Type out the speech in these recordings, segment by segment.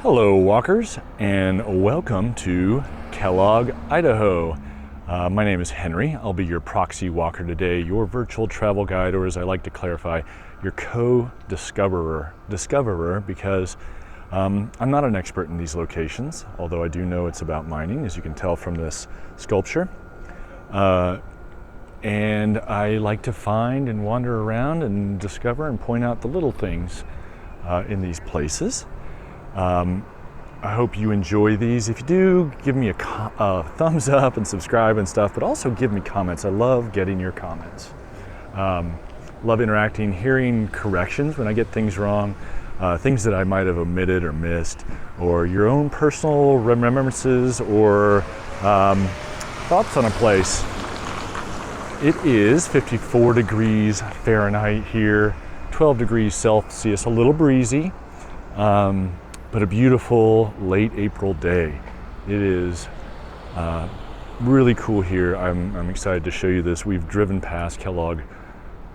Hello walkers, and welcome to Kellogg, Idaho. My name is Henry. I'll be your proxy walker today, your virtual travel guide, or as I like to clarify, your co-discoverer because I'm not an expert in these locations, although I do know it's about mining, as you can tell from this sculpture. And I like to find and wander around and discover and point out the little things in these places. I hope you enjoy these. If you do, give me a thumbs up and subscribe and stuff, but also give me comments. I love getting your comments. Love interacting, hearing corrections when I get things wrong, things that I might have omitted or missed, or your own personal remembrances or thoughts on a place. It is 54 degrees Fahrenheit here, 12 degrees Celsius, a little breezy. But a beautiful late April day. It is really cool here. I'm excited to show you this. We've driven past Kellogg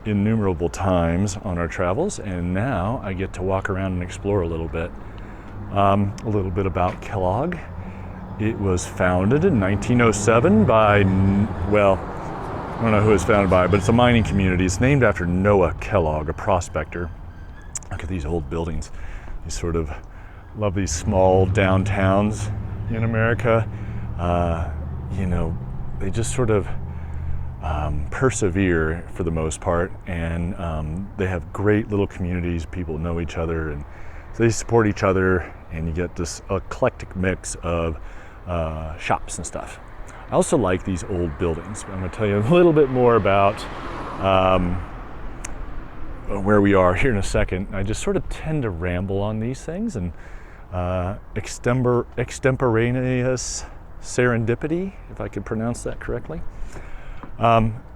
innumerable times on our travels, and now I get to walk around and explore a little bit. A little bit about Kellogg. It was founded in 1907 by, well, I don't know who it was founded by, but it's a mining community. It's named after Noah Kellogg, a prospector. Look at these old buildings. These sort of love these small downtowns in America. They just sort of persevere for the most part, and they have great little communities. People know each other, and so they support each other, and you get this eclectic mix of shops and stuff. I also like these old buildings. I'm going to tell you a little bit more about where we are here in a second. I just sort of tend to ramble on these things, and extemporaneous serendipity, if I could pronounce that correctly.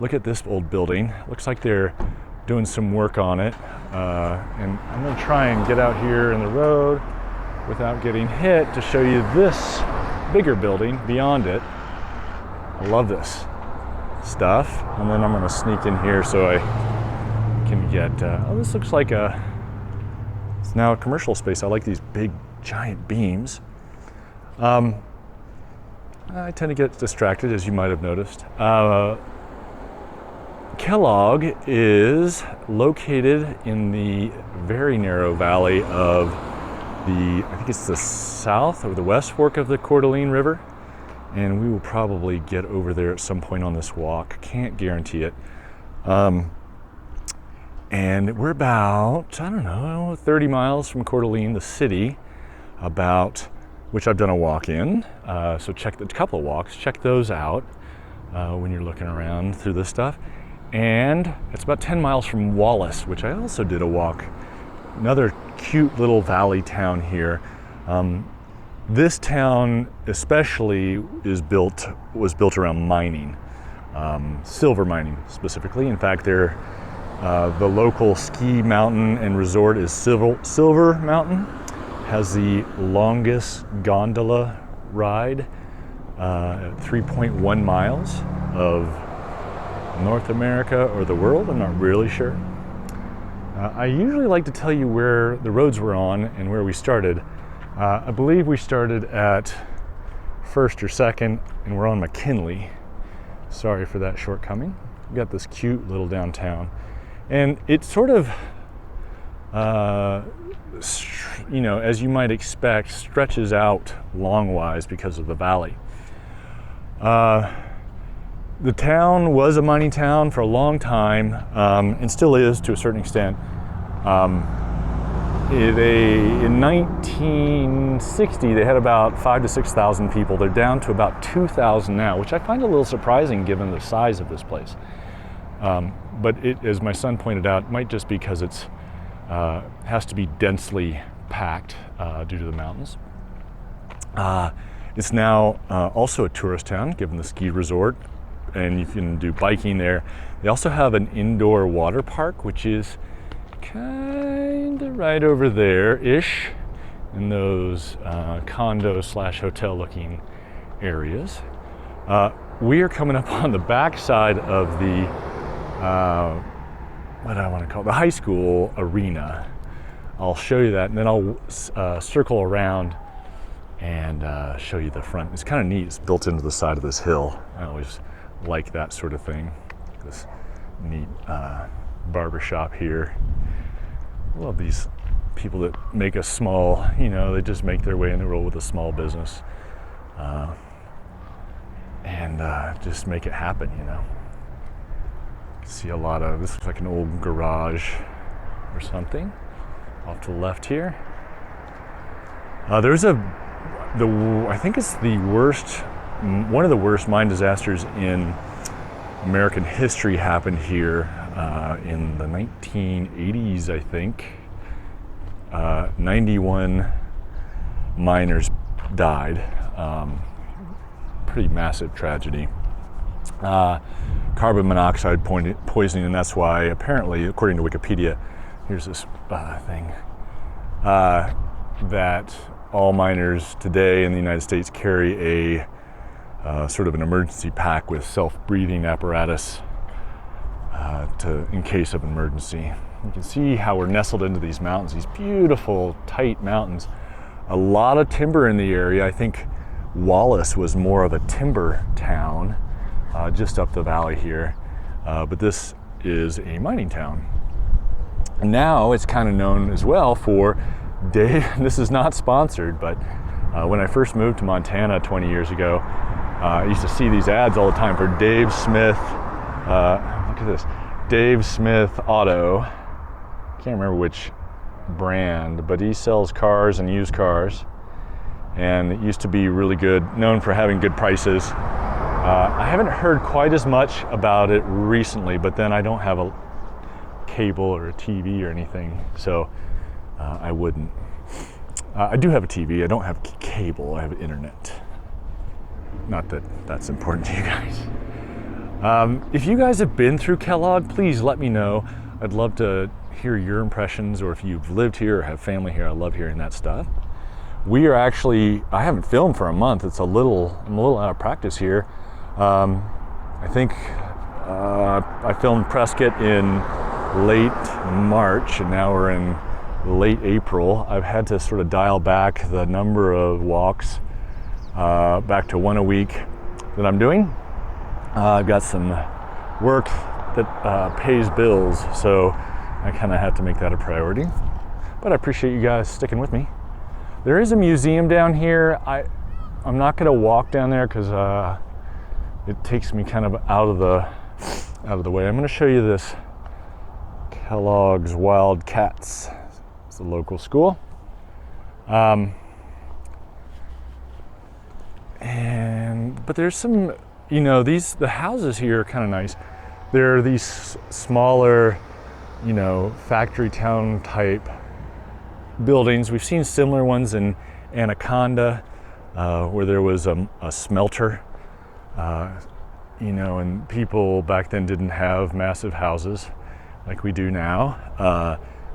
Look at this old building. Looks like they're doing some work on it. And I'm going to try and get out here in the road without getting hit to show you this bigger building beyond it. I love this stuff. And then I'm going to sneak in here so I can get, this looks like it's now a commercial space. I like these big giant beams. I tend to get distracted, as you might have noticed. Kellogg is located in the very narrow valley of I think it's the south or the west fork of the Quartalenes River. And we will probably get over there at some point on this walk. Can't guarantee it. And we're about, 30 miles from Coeur d'Alene, the city, which I've done a walk in. So check a couple of walks, check those out when you're looking around through this stuff. And it's about 10 miles from Wallace, which I also did a walk. Another cute little valley town here. This town especially was built around mining, silver mining specifically. In fact, the local ski mountain and resort is Silver Mountain. Has the longest gondola ride, 3.1 miles of North America or the world. I'm not really sure. I usually like to tell you where the roads we're on and where we started. I believe we started at First or Second, and we're on McKinley. Sorry for that shortcoming. We've got this cute little downtown. And it sort of, as you might expect, stretches out long-wise because of the valley. The town was a mining town for a long time, and still is to a certain extent. In 1960, they had about 5,000 to 6,000 people. They're down to about 2,000 now, which I find a little surprising given the size of this place. But as my son pointed out, it might just be because it's has to be densely packed due to the mountains. It's now also a tourist town, given the ski resort, and you can do biking there. They also have an indoor water park, which is kind of right over there-ish in those condo/hotel looking areas. We are coming up on the back side of the what I want to call the high school arena. I'll show you that, and then I'll circle around and show you the front. It's kind of neat. It's built into the side of this hill. I always like that sort of thing. This neat barber shop here. I love these people that make a small, they just make their way in the world with a small business and just make it happen, See a lot of, this looks like an old garage or something off to the left here. There's I think it's one of the worst mine disasters in American history happened here in the 1980s, I think. 91 miners died. Pretty massive tragedy. Carbon monoxide poisoning, and that's why apparently, according to Wikipedia, here's this thing, that all miners today in the United States carry a sort of an emergency pack with self-breathing apparatus in case of an emergency. You can see how we're nestled into these mountains, these beautiful, tight mountains. A lot of timber in the area. I think Wallace was more of a timber town just up the valley here, but this is a mining town. Now it's kind of known as well for this is not sponsored, but when I first moved to Montana 20 years ago, I used to see these ads all the time for Dave Smith, look at this, Dave Smith Auto. Can't remember which brand, but he sells cars and used cars, and it used to be really good, known for having good prices. I haven't heard quite as much about it recently, but then I don't have a cable or a TV or anything, so I wouldn't. I do have a TV, I don't have cable, I have internet. Not that that's important to you guys. If you guys have been through Kellogg, please let me know. I'd love to hear your impressions, or if you've lived here or have family here, I love hearing that stuff. We are actually, I haven't filmed for a month. I'm a little out of practice here. I think I filmed Prescott in late March, and now we're in late April. I've had to sort of dial back the number of walks back to one a week that I'm doing. I've got some work that pays bills, so I kind of have to make that a priority. But I appreciate you guys sticking with me. There is a museum down here. I'm not going to walk down there because it takes me kind of out of the way. I'm going to show you this Kellogg's Wildcats. It's a local school. But there's some, the houses here are kind of nice. There are these smaller, factory town type buildings. We've seen similar ones in Anaconda, where there was a smelter, and people back then didn't have massive houses like we do now,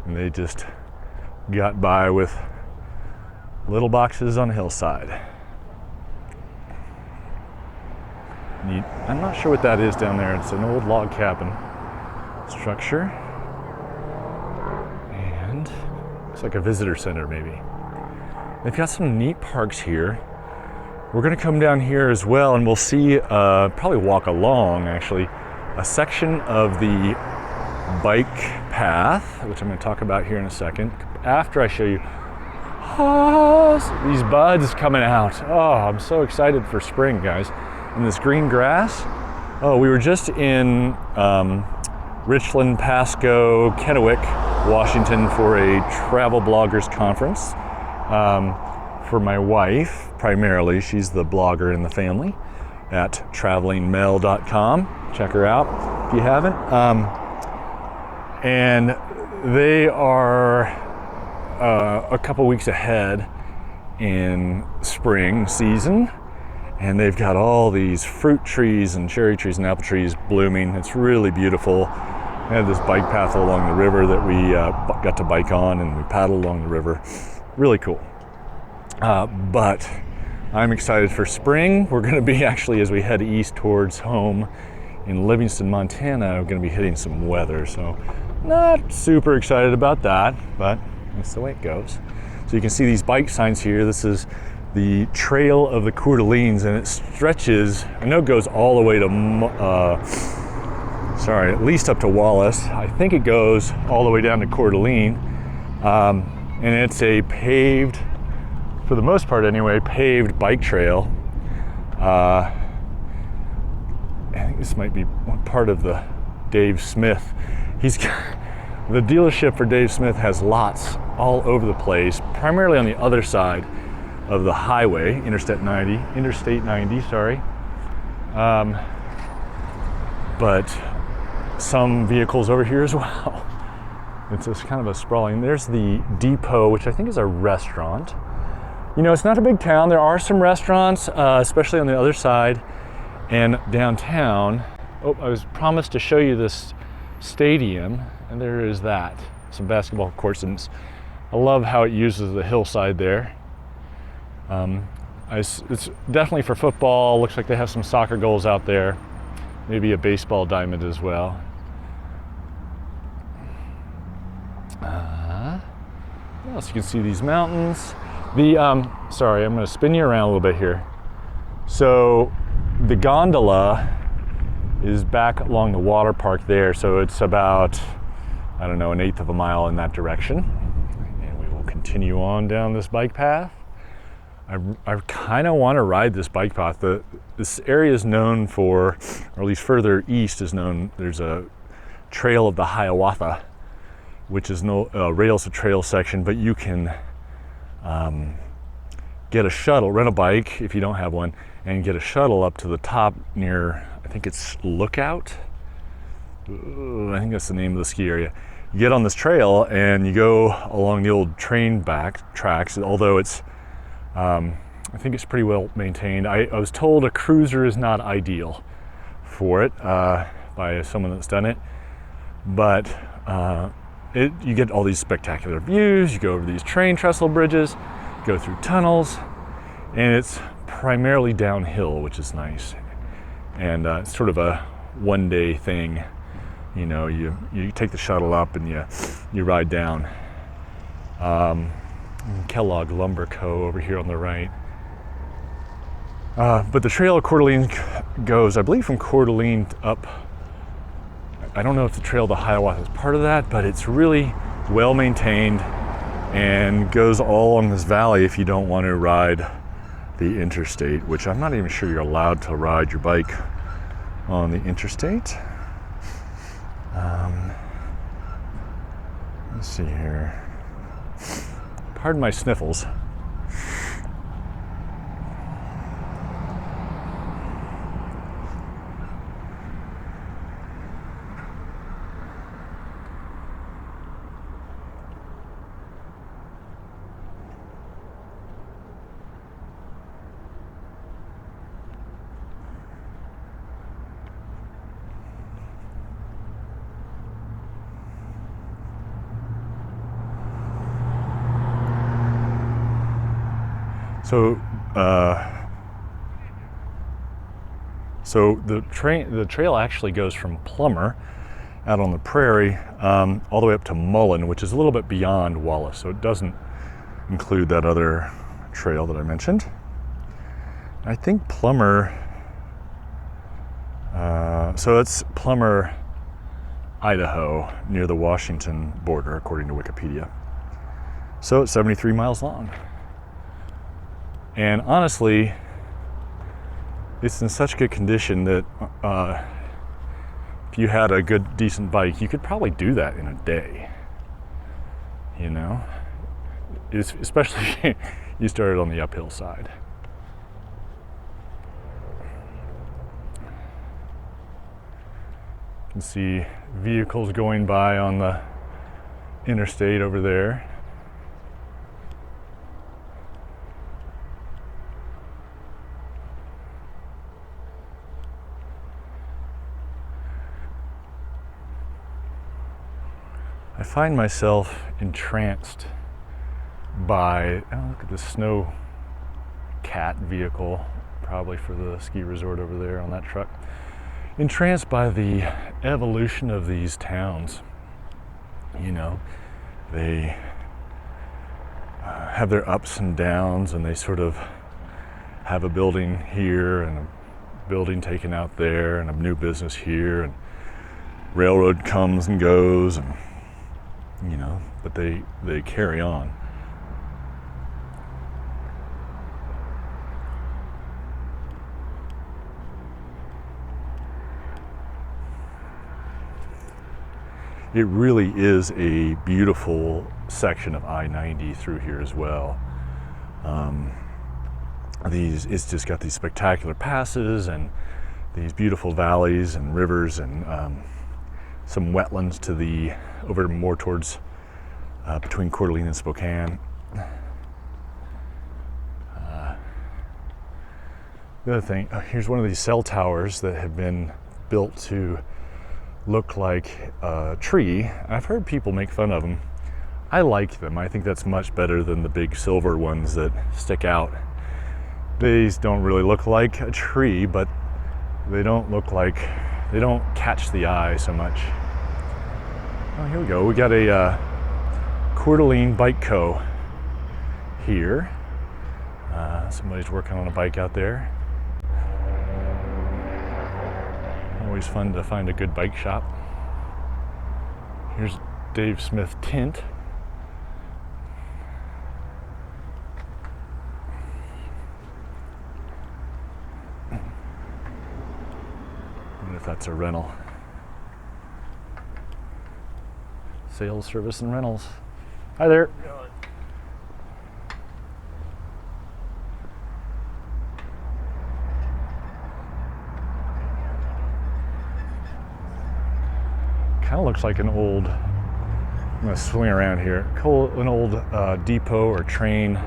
and they just got by with little boxes on a hillside. Neat. I'm not sure what that is down there. It's an old log cabin structure, and looks like a visitor center maybe. They've got some neat parks here. We're going to come down here as well, and we'll see, probably walk along actually, a section of the bike path, which I'm going to talk about here in a second, after I show you these buds coming out. Oh, I'm so excited for spring, guys. And this green grass. Oh, we were just in Richland, Pasco, Kennewick, Washington for a travel bloggers conference for my wife, primarily. She's the blogger in the family at travelingmail.com. Check her out if you haven't. And they are a couple weeks ahead in spring season, and they've got all these fruit trees and cherry trees and apple trees blooming. It's really beautiful. We had this bike path along the river that we got to bike on, and we paddled along the river. Really cool. But I'm excited for spring. We're going to be actually, as we head east towards home in Livingston, Montana, we're going to be hitting some weather. So not super excited about that, but that's the way it goes. So you can see these bike signs here. This is the Trail of the Quartalenes, and it stretches, I know it goes all the way to, at least up to Wallace. I think it goes all the way down to Quartalene. And it's a paved, for the most part anyway, paved bike trail. I think this might be one part of the Dave Smith. The dealership for Dave Smith has lots all over the place, primarily on the other side of the highway, Interstate 90, but some vehicles over here as well. It's just kind of a sprawling. There's the depot, which I think is a restaurant. You know, it's not a big town. There are some restaurants, especially on the other side and downtown. Oh, I was promised to show you this stadium, and there is that. Some basketball courts, and I love how it uses the hillside there. It's definitely for football. Looks like they have some soccer goals out there. Maybe a baseball diamond as well. What else? You can see these mountains. Sorry, I'm going to spin you around a little bit here. So the gondola is back along the water park there. So it's about, I don't know, 1/8 of a mile in that direction. And we will continue on down this bike path. I kind of want to ride this bike path. This area is known for, or at least further east is known, there's a Trail of the Hiawatha, which is no rails to trail section, but you can get a shuttle, rent a bike if you don't have one, and get a shuttle up to the top near, I think it's Lookout. I think that's the name of the ski area. You get on this trail and you go along the old train back tracks, although it's, I think it's pretty well maintained. I was told a cruiser is not ideal for it by someone that's done it, but you get all these spectacular views. You go over these train trestle bridges, go through tunnels, and it's primarily downhill, which is nice. And it's sort of a one-day thing. You know, you take the shuttle up and you ride down. Kellogg Lumber Co. over here on the right. But the Trail of Quartalenes goes, I believe, from Quartalene up. I don't know if the Trail of the Hiawatha is part of that, but it's really well maintained and goes all on this valley if you don't want to ride the interstate, which I'm not even sure you're allowed to ride your bike on the interstate. Let's see here. Pardon my sniffles. So the trail actually goes from Plummer out on the prairie all the way up to Mullen, which is a little bit beyond Wallace. So it doesn't include that other trail that I mentioned. I think Plummer, so it's Plummer, Idaho, near the Washington border, according to Wikipedia. So it's 73 miles long. And honestly, it's in such good condition that if you had a good, decent bike, you could probably do that in a day. You know, especially if you started on the uphill side. You can see vehicles going by on the interstate over there. I find myself entranced by, oh, look at this snow cat vehicle, probably for the ski resort over there on that truck. Entranced by the evolution of these towns. You know, they have their ups and downs, and they sort of have a building here and a building taken out there and a new business here, and railroad comes and goes, and but they carry on. It really is a beautiful section of I-90 through here as well. It's just got these spectacular passes and these beautiful valleys and rivers and some wetlands over more towards between Quartalenes and Spokane. The other thing, here's one of these cell towers that have been built to look like a tree. I've heard people make fun of them. I like them. I think that's much better than the big silver ones that stick out. These don't really look like a tree, but they don't catch the eye so much. Oh, here we go. We got a Coeur d'Alene Bike Co. here. Somebody's working on a bike out there. Always fun to find a good bike shop. Here's Dave Smith Tint. I wonder if that's a rental. Sales, service, and rentals. Hi there. Kind of looks like an old, I'm going to swing around here, an old depot or train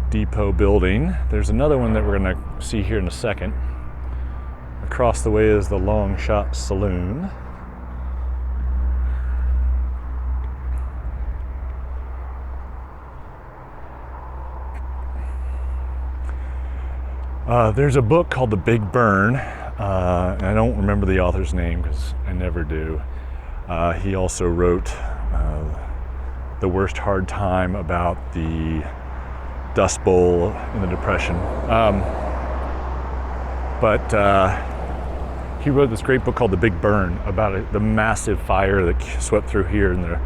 depot building. There's another one that we're going to see here in a second. Across the way is the Long Shot Saloon. There's a book called The Big Burn, and I don't remember the author's name because I never do. He also wrote The Worst Hard Time about the Dust Bowl in the Depression. But he wrote this great book called The Big Burn about the massive fire that swept through here in the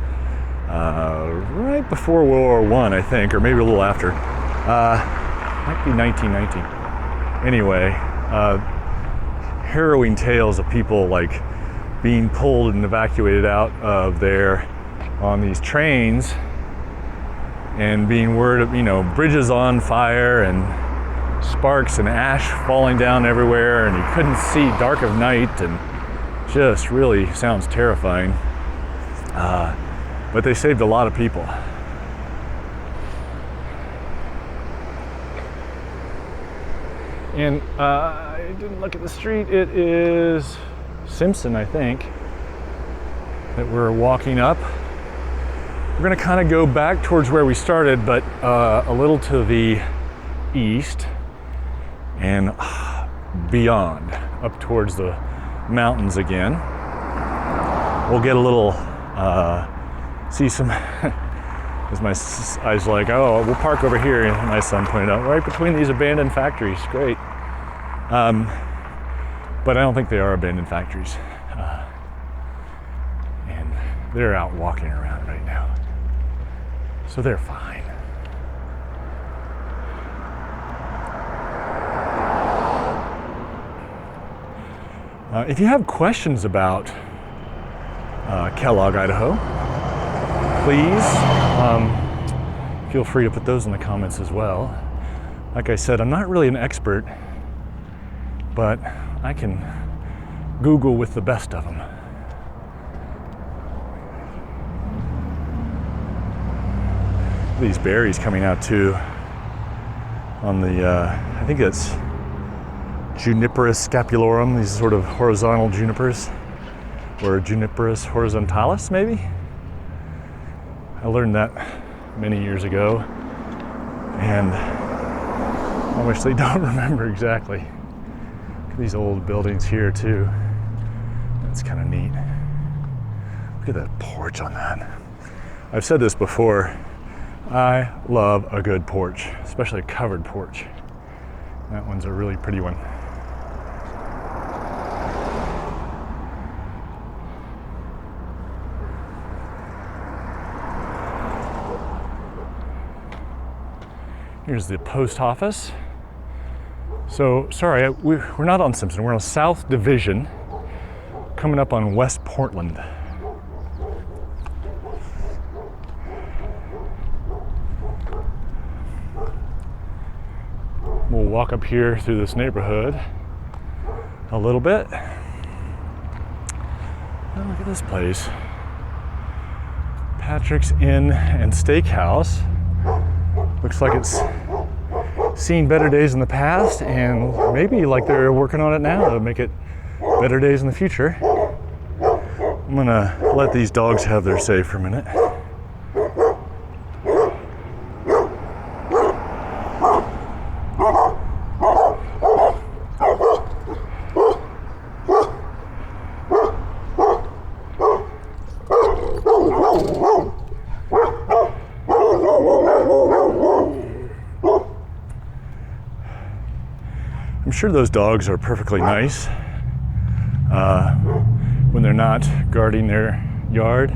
right before World War I, I think, or maybe a little after. Might be 1919. Anyway, harrowing tales of people like being pulled and evacuated out of there on these trains and being word of, bridges on fire and sparks and ash falling down everywhere, and you couldn't see, dark of night, and just really sounds terrifying. But they saved a lot of people. And I didn't look at the street. It is Simpson, I think, that we're walking up. We're going to kind of go back towards where we started, but a little to the east and beyond, up towards the mountains again. We'll get a little, see some, as my eyes like, oh, we'll park over here, and my son pointed out, right between these abandoned factories. Great. But I don't think they are abandoned factories. And they're out walking around right now. So they're fine. If you have questions about Kellogg, Idaho, please feel free to put those in the comments as well. Like I said, I'm not really an expert, but I can Google with the best of them. These berries coming out too on the, I think it's Juniperus scapularum, these sort of horizontal junipers, or Juniperus horizontalis maybe? I learned that many years ago, and I actually don't remember exactly. Look at these old buildings here too. That's kind of neat. Look at that porch on that. I've said this before, I love a good porch, especially a covered porch. That one's a really pretty one. Here's the post office. So, sorry, we're not on Simpson. We're on South Division, coming up on West Portland. We'll walk up here through this neighborhood a little bit. Oh, look at this place. Patrick's Inn and Steakhouse. Looks like it's seen better days in the past, and maybe like they're working on it now to make it better days in the future. I'm gonna let these dogs have their say for a minute. I'm sure those dogs are perfectly nice when they're not guarding their yard,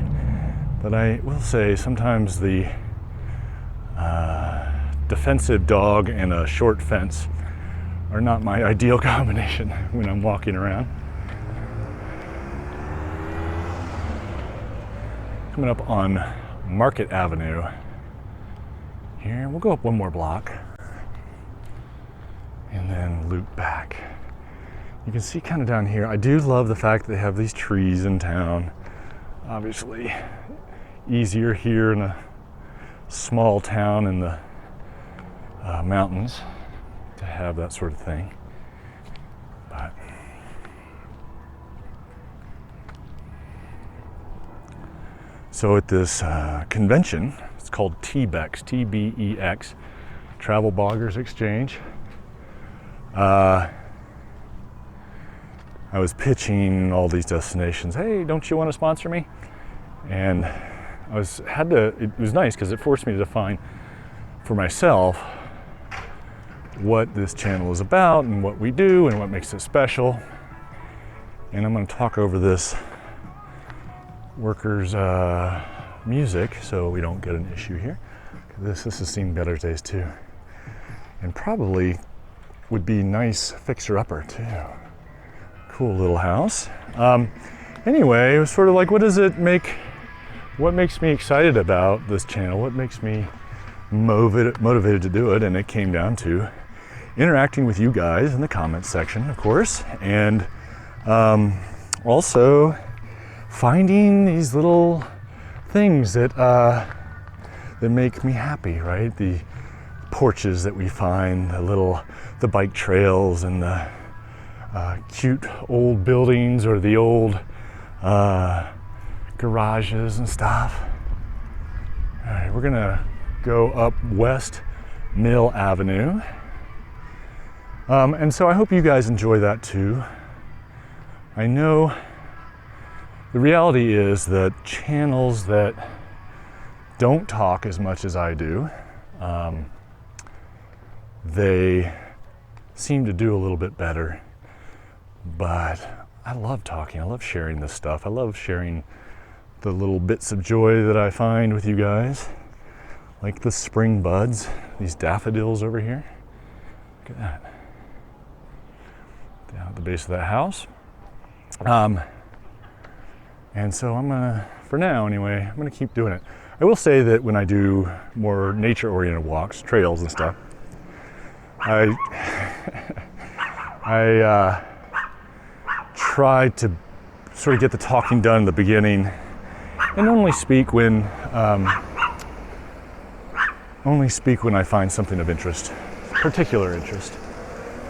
but I will say sometimes the defensive dog and a short fence are not my ideal combination when I'm walking around. Coming up on Market Avenue here, we'll go up one more block and then loop back. You can see kind of down here, I do love the fact that they have these trees in town. Obviously easier here in a small town in the mountains to have that sort of thing. But so at this convention, it's called TBEX, T-B-E-X, Travel Bloggers Exchange. I was pitching all these destinations. Hey, don't you want to sponsor me? And it was nice because it forced me to define for myself what this channel is about and what we do and what makes it special. And I'm going to talk over this workers' music so we don't get an issue here. This has seen better days too, and probably would be nice fixer-upper too. Cool little house. Anyway, it was sort of like, what makes me excited about this channel? What makes me motivated to do it? And it came down to interacting with you guys in the comments section, of course, and also finding these little things that make me happy, right? The porches that we find, the bike trails and the cute old buildings or the old garages and stuff. All right, we're gonna go up West Mill Avenue. And so I hope you guys enjoy that too. I know the reality is that channels that don't talk as much as I do, they seem to do a little bit better. But I love talking. I love sharing this stuff. I love sharing the little bits of joy that I find with you guys, like the spring buds, these daffodils over here. Look at that. Down at the base of that house. And so I'm gonna, for now anyway, I'm gonna keep doing it. I will say that when I do more nature-oriented walks, trails and stuff, I try to sort of get the talking done in the beginning and only speak when I find something of interest, particular interest.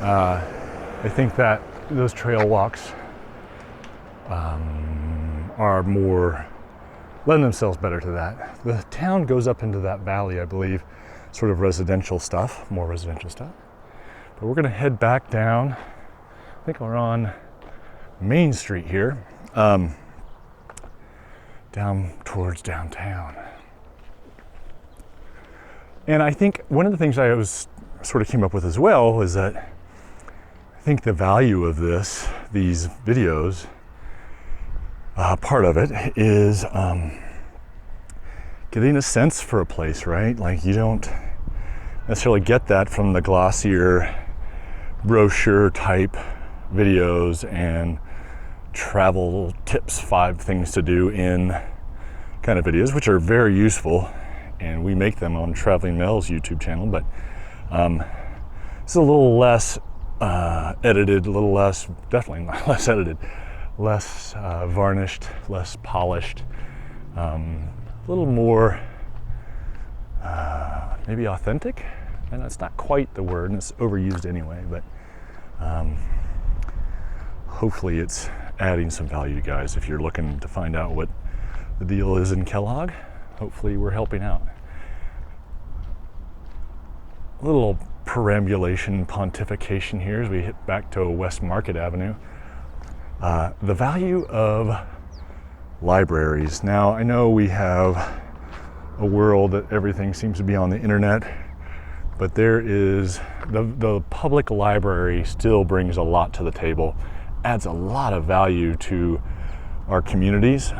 I think that those trail walks lend themselves better to that. The town goes up into that valley, I believe, sort of more residential stuff. But we're gonna head back down. I think we're on Main Street here, down towards downtown. And I think one of the things I was sort of came up with as well was that think the value of these videos, part of it is getting a sense for a place, right? Like, you don't necessarily get that from the glossier brochure type videos and travel tips, 5 things to do in kind of videos, which are very useful, and we make them on Traveling Mel's YouTube channel, but it's a little less edited, a little less, definitely not less edited, less varnished, less polished, a little more maybe authentic. And that's not quite the word, and it's overused anyway, but hopefully it's adding some value, guys. If you're looking to find out what the deal is in Kellogg, hopefully we're helping out. A little perambulation, pontification here as we hit back to West Market Avenue. The value of libraries. Now, I know we have a world that everything seems to be on the internet, but there is the public library still brings a lot to the table, adds a lot of value to our communities.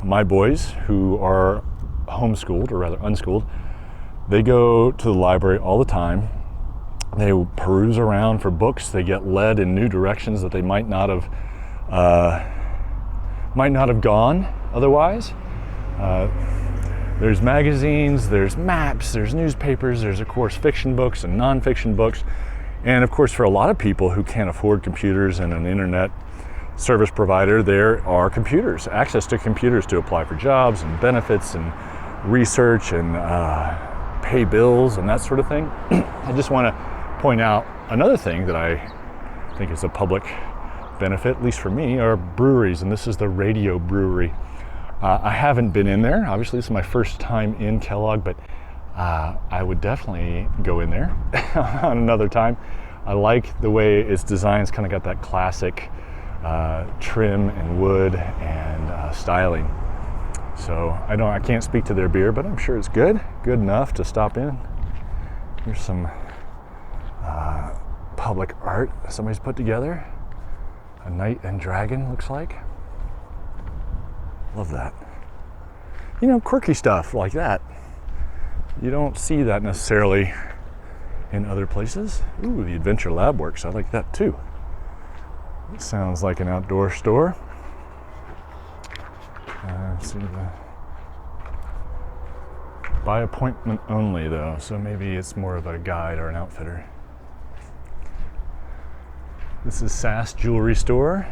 My boys, who are homeschooled, or rather unschooled, they go to the library all the time. They peruse around for books. They get led in new directions that they might not have gone otherwise. There's magazines, there's maps, there's newspapers, there's of course fiction books and nonfiction books. And of course, for a lot of people who can't afford computers and an internet service provider, there are computers, access to computers to apply for jobs and benefits and research and pay bills and that sort of thing. I just want to point out another thing that I think is a public benefit, at least for me, are breweries, and this is the Radio Brewery. I haven't been in there. Obviously, this is my first time in Kellogg, but I would definitely go in there on another time. I like the way it's designed. It's kind of got that classic trim and wood and styling. So I can't speak to their beer, but I'm sure it's good enough to stop in. Here's some public art somebody's put together. A knight and dragon, looks like. Love that. You know, quirky stuff like that. You don't see that necessarily in other places. Ooh, the Adventure Lab Works. I like that too. It sounds like an outdoor store. Let's see, by appointment only though, so maybe it's more of a guide or an outfitter. This is Sass Jewelry Store.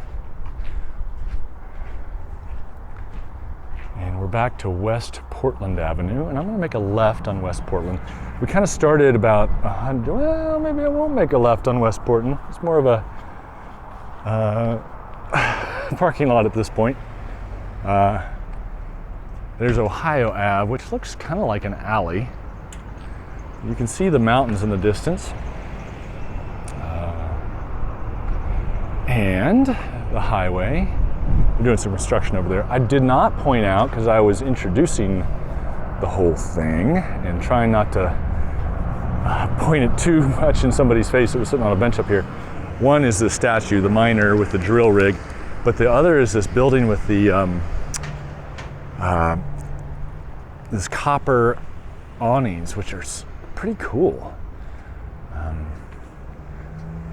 And we're back to West Portland Avenue, and I'm going to make a left on West Portland. We kind of started about 100, well, maybe I won't make a left on West Portland. It's more of a parking lot at this point. There's Ohio Ave, which looks kind of like an alley. You can see the mountains in the distance. And the highway. We're doing some construction over there. I did not point out, because I was introducing the whole thing and trying not to point it too much in somebody's face that was sitting on a bench up here. One is the statue, the miner with the drill rig, but the other is this building with the this copper awnings, which are pretty cool.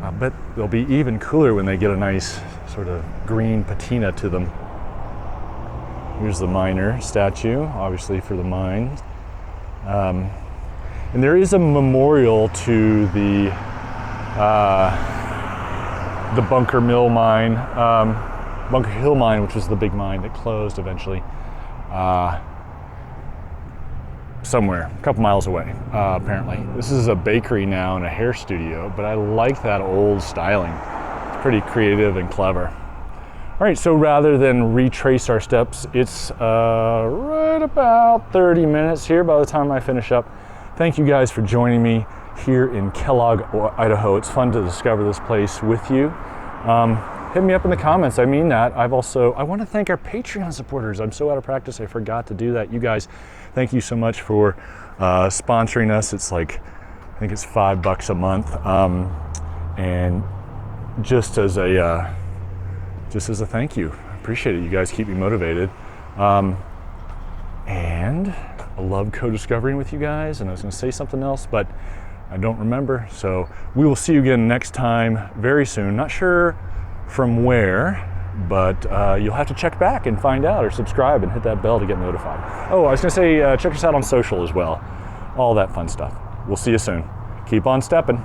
I bet they'll be even cooler when they get a nice sort of green patina to them. Here's the miner statue, obviously for the mine. And there is a memorial to the Bunker Mill mine, Bunker Hill mine, which was the big mine that closed eventually. Somewhere, a couple miles away, apparently. This is a bakery now and a hair studio, but I like that old styling. It's pretty creative and clever. All right, so rather than retrace our steps, it's right about 30 minutes here by the time I finish up. Thank you guys for joining me here in Kellogg, Idaho. It's fun to discover this place with you. Hit me up in the comments. I mean that. I want to thank our Patreon supporters. I'm so out of practice, I forgot to do that. You guys, thank you so much for sponsoring us. It's like, I think it's $5 a month. And just as a thank you. Appreciate it. You guys keep me motivated. And I love co-discovering with you guys, and I was going to say something else, but I don't remember. So we will see you again next time very soon. Not sure from where, but you'll have to check back and find out, or subscribe and hit that bell to get notified. Oh, I was going to say check us out on social as well. All that fun stuff. We'll see you soon. Keep on stepping.